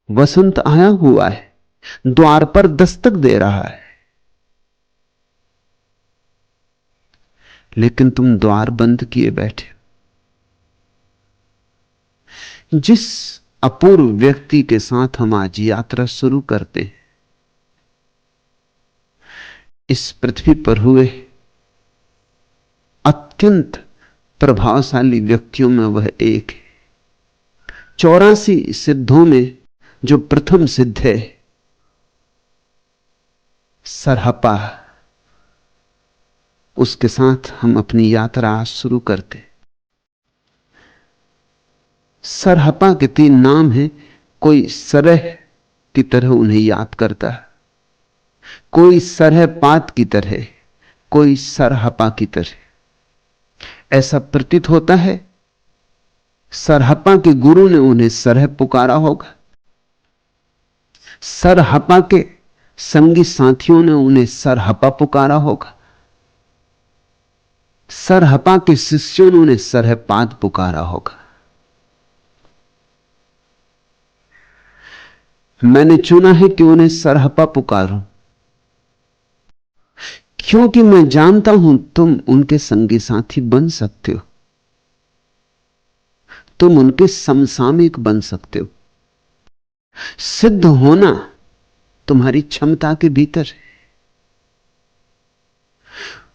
वसंत आया हुआ है, द्वार पर दस्तक दे रहा है, लेकिन तुम द्वार बंद किए बैठे हो। जिस अपूर्व व्यक्ति के साथ हम आज यात्रा शुरू करते हैं, इस पृथ्वी पर हुए अत्यंत प्रभावशाली व्यक्तियों में वह एक है। 84 सिद्धों में जो प्रथम सिद्ध है, सरहपा, उसके साथ हम अपनी यात्रा आज शुरू करते। सरहपा के 3 नाम हैं। कोई सरह की तरह उन्हें याद करता है, कोई सरहपात की तरह, कोई सरहपा की तरह। ऐसा प्रतीत होता है सरहपा के गुरु ने उन्हें सरह पुकारा होगा, सरहपा के संगी साथियों ने उन्हें सरहपा पुकारा होगा, सरहपा के शिष्यों ने उन्हें सरहपात पुकारा होगा। मैंने चुना है कि उन्हें सरहपा पुकारूं, क्योंकि मैं जानता हूं तुम उनके संगी साथी बन सकते हो, तुम उनके समसामयिक बन सकते हो। सिद्ध होना तुम्हारी क्षमता के भीतर है।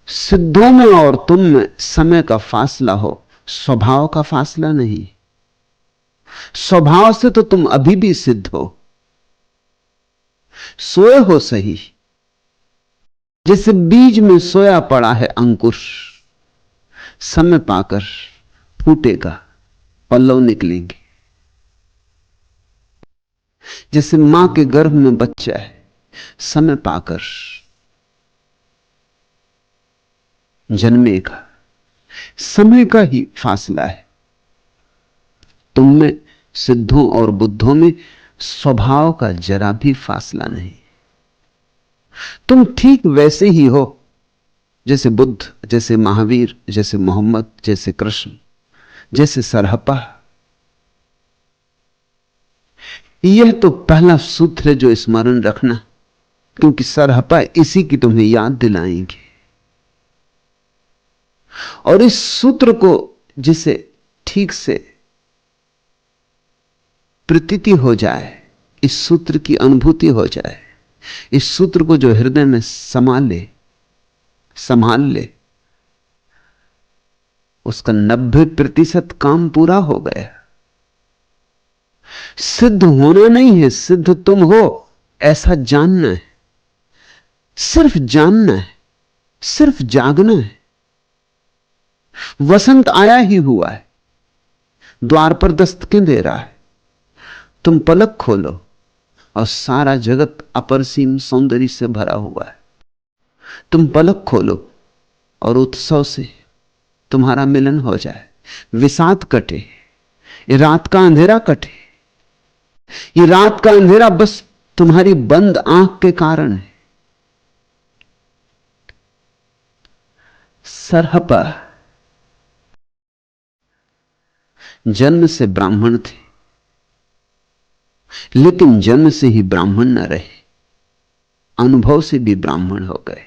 सिद्धों में और तुम में समय का फासला हो, स्वभाव का फासला नहीं। स्वभाव से तो तुम अभी भी सिद्ध हो, सोए हो सही, जैसे बीज में सोया पड़ा है अंकुर, समय पाकर फूटेगा, पल्लव निकलेंगे। जैसे मां के गर्भ में बच्चा है, समय पाकर जन्मेगा, समय का ही फासला है। तुम में, सिद्धों और बुद्धों में स्वभाव का जरा भी फासला नहीं। तुम ठीक वैसे ही हो जैसे बुद्ध, जैसे महावीर, जैसे मोहम्मद, जैसे कृष्ण, जैसे सरहपा। यह तो पहला सूत्र है जो स्मरण रखना, क्योंकि सरहपा इसी की तुम्हें याद दिलाएंगे। और इस सूत्र को जिसे ठीक से प्रतीति हो जाए, इस सूत्र की अनुभूति हो जाए, इस सूत्र को जो हृदय में संभाल ले, उसका 90% काम पूरा हो गया। सिद्ध होना नहीं है, सिद्ध तुम हो ऐसा जानना है। सिर्फ जानना है, सिर्फ जागना है। वसंत आया ही हुआ है, द्वार पर दस्तकें दे रहा है। तुम पलक खोलो और सारा जगत अपरसीम सौंदर्य से भरा हुआ है। तुम पलक खोलो और उत्सव से तुम्हारा मिलन हो जाए, विषाद कटे, ये रात का अंधेरा कटे। ये रात का अंधेरा बस तुम्हारी बंद आंख के कारण है। सरहपा जन्म से ब्राह्मण थे, लेकिन जन्म से ही ब्राह्मण न रहे, अनुभव से भी ब्राह्मण हो गए।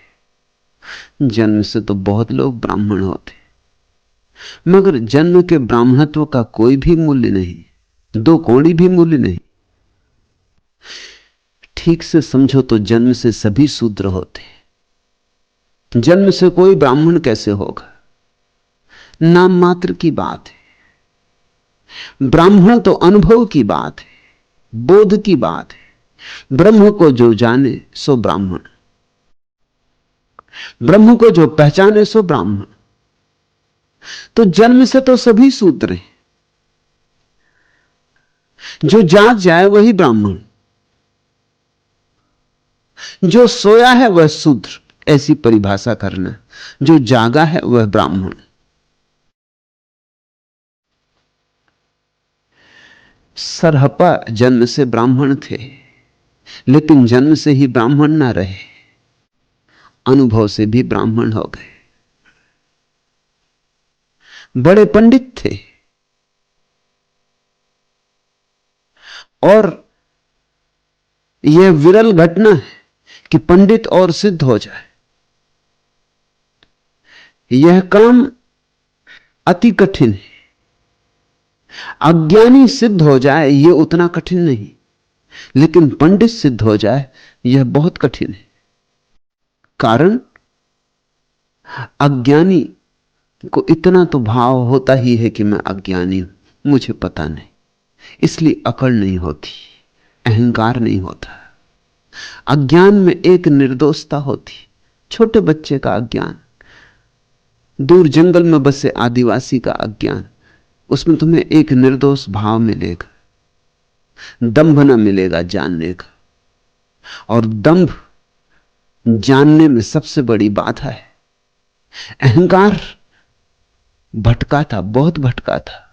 जन्म से तो बहुत लोग ब्राह्मण होते, मगर जन्म के ब्राह्मणत्व का कोई भी मूल्य नहीं, दो कौड़ी भी मूल्य नहीं। ठीक से समझो तो जन्म से सभी शूद्र होते, जन्म से कोई ब्राह्मण कैसे होगा? नाम मात्र की बात है। ब्राह्मण तो अनुभव की बात है, बोध की बात है। ब्रह्म को जो जाने सो ब्राह्मण, ब्रह्म को जो पहचाने सो ब्राह्मण। तो जन्म से तो सभी शूद्र हैं, जो जाग जाए वही ब्राह्मण, जो सोया है वह शूद्र, ऐसी परिभाषा करना। जो जागा है वह ब्राह्मण। सरहपा जन्म से ब्राह्मण थे, लेकिन जन्म से ही ब्राह्मण ना रहे, अनुभव से भी ब्राह्मण हो गए। बड़े पंडित थे और यह विरल घटना है कि पंडित और सिद्ध हो जाए। यह काम अति कठिन है। अज्ञानी सिद्ध हो जाए यह उतना कठिन नहीं, लेकिन पंडित सिद्ध हो जाए यह बहुत कठिन है। कारण अज्ञानी को इतना तो भाव होता ही है कि मैं अज्ञानी हूं, मुझे पता नहीं, इसलिए अकड़ नहीं होती, अहंकार नहीं होता। अज्ञान में एक निर्दोषता होती, छोटे बच्चे का अज्ञान, दूर जंगल में बसे आदिवासी का अज्ञान, उसमें तुम्हें एक निर्दोष भाव मिलेगा, दंभ न मिलेगा जानने का। और दंभ जानने में सबसे बड़ी बाधा है। अहंकार भटका था, बहुत भटका था।